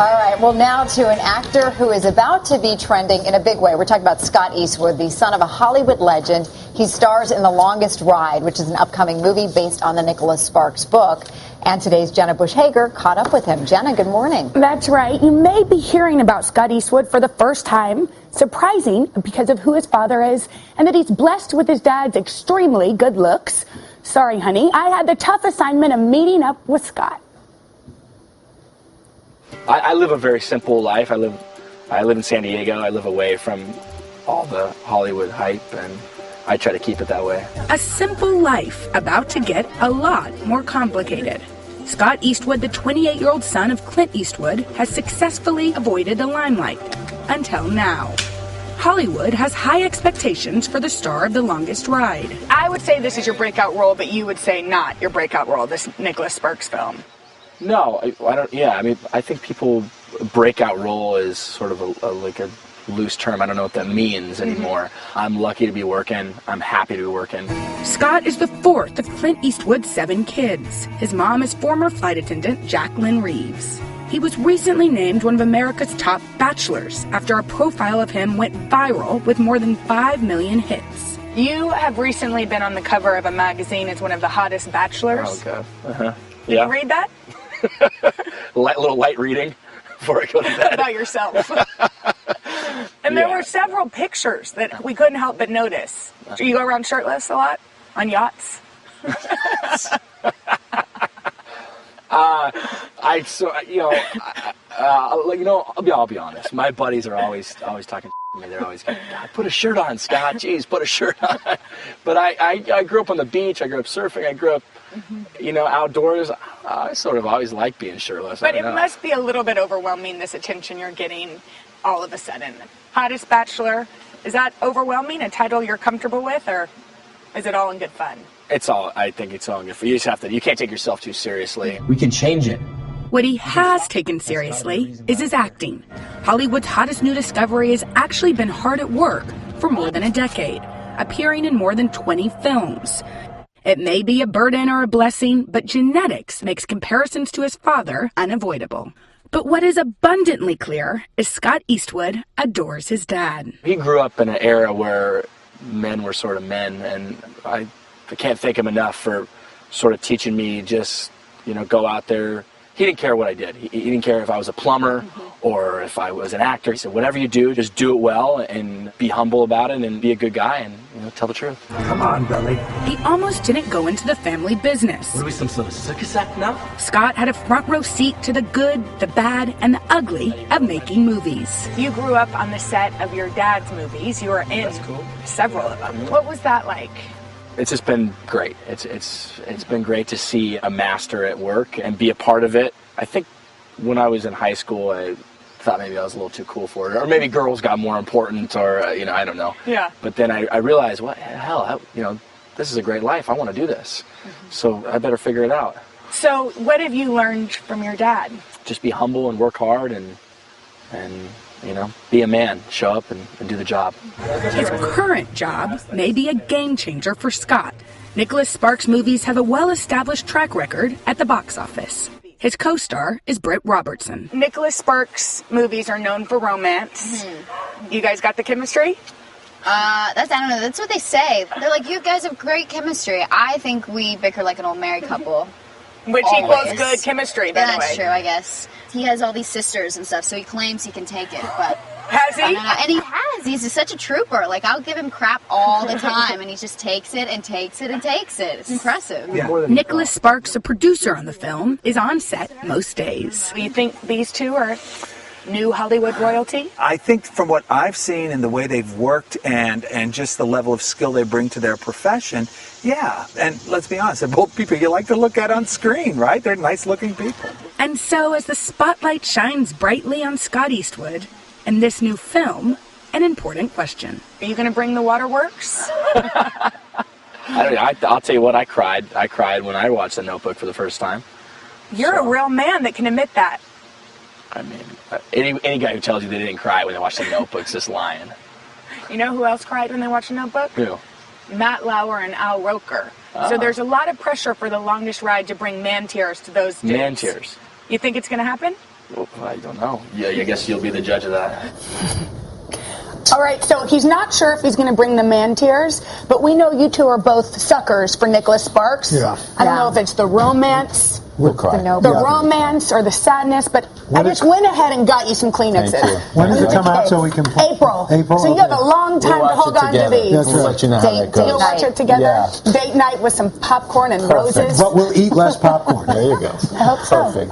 All right, well, now to an actor who is about to be trending in a big way. We're talking about Scott Eastwood, the son of a Hollywood legend. He stars in The Longest Ride, which is an upcoming movie based on the Nicholas Sparks book. And today's Jenna Bush Hager caught up with him. Jenna, good morning. That's right. You may be hearing about Scott Eastwood for the first time. Surprising because of who his father is and that he's blessed with his dad's extremely good looks. Sorry, honey. I had the tough assignment of meeting up with Scott. I live a very simple life. I live in San Diego. I live away from all the Hollywood hype, and I try to keep it that way. A simple life about to get a lot more complicated. Scott Eastwood, the 28-year-old son of Clint Eastwood, has successfully avoided the limelight until now. Hollywood has high expectations for the star of The Longest Ride. I would say this is your breakout role, but you would say not your breakout role, this Nicholas Sparks film. No, I don't. Yeah, I mean, I think people breakout role is sort of like a loose term. I don't know what that means anymore. I'm lucky to be working. I'm happy to be working. Scott is the fourth of Clint Eastwood's 7 kids. His mom is former flight attendant Jacqueline Reeves. He was recently named one of America's top bachelors after a profile of him went viral with more than 5 million hits. You have recently been on the cover of a magazine as one of the hottest bachelors. Oh, God. Yeah. Yeah. Did you read that? Little light reading before I go to bed. About yourself. And there were several pictures that we couldn't help but notice. Do you go around shirtless a lot? On yachts? I'll be honest. My buddies are always talking to me. They're always going, put a shirt on, Scott. Jeez, put a shirt on. But I grew up on the beach. I grew up surfing. I grew up, outdoors. I sort of always liked being shirtless. But it must be a little bit overwhelming, this attention you're getting all of a sudden. Hottest bachelor. Is that overwhelming? A title you're comfortable with, or is it all in good fun? I think it's all good for you. You can't take yourself too seriously. We can change it. What he has taken seriously is his acting. Hollywood's hottest new discovery has actually been hard at work for more than a decade, appearing in more than 20 films. It may be a burden or a blessing, but genetics makes comparisons to his father unavoidable. But what is abundantly clear is Scott Eastwood adores his dad. He grew up in an era where men were sort of men, and I can't thank him enough for sort of teaching me just, go out there. He didn't care what I did. He didn't care if I was a plumber or if I was an actor. He said, whatever you do, just do it well and be humble about it and be a good guy and tell the truth. Come on, Billy. He almost didn't go into the family business. What are we, some sort of circus act now? Scott had a front row seat to the good, the bad, and the ugly of making movies. You grew up on the set of your dad's movies. You were in several of them. What was that like? It's just been great. It's been great to see a master at work and be a part of it. I think when I was in high school, I thought maybe I was a little too cool for it, or maybe girls got more important, or I don't know. Yeah. But then I realized, what hell, this is a great life. I want to do this, so I better figure it out. So, what have you learned from your dad? Just be humble and work hard and be a man, show up and do the job. His current job may be a game changer for Scott. Nicholas Sparks' movies have a well-established track record at the box office. His co-star is Britt Robertson. Nicholas Sparks' movies are known for romance. You guys got the chemistry? I don't know. That's what they say. They're like, you guys have great chemistry. I think we bicker like an old married couple. Which equals good chemistry, by the way. That's true, I guess. He has all these sisters and stuff, so he claims he can take it, but... Has he? I don't know. And he has. He's just such a trooper. Like, I'll give him crap all the time, and he just takes it and takes it and takes it. It's impressive. Yeah. Nicholas Sparks, a producer on the film, is on set most days. Do you think these two are new Hollywood royalty? I think from what I've seen and the way they've worked and just the level of skill they bring to their profession, yeah. And let's be honest, they're both people you like to look at on screen, right? They're nice-looking people. And so, as the spotlight shines brightly on Scott Eastwood and this new film, an important question. Are you going to bring the waterworks? I'll tell you what, I cried. I cried when I watched The Notebook for the first time. You're a real man that can admit that. I mean, any guy who tells you they didn't cry when they watched The Notebook's just lying. You know who else cried when they watched The Notebook? Who? Matt Lauer and Al Roker. So there's a lot of pressure for The Longest Ride to bring man tears to those dudes. Man tears. You think it's going to happen? Well, I don't know. Yeah, I guess you'll be the judge of that. All right, so he's not sure if he's going to bring the man tears, but we know you two are both suckers for Nicholas Sparks. Yeah. I don't know if it's the romance, We'll cry. the romance or the sadness, but I just went ahead and got you some Kleenexes. When does it come out so we can play? April. April. So you have a long time to hold on to these. That's We'll right. let you know how that goes. You'll watch it together. Yeah. Date night with some popcorn and roses. But we'll eat less popcorn. There you go. I hope so. Perfect.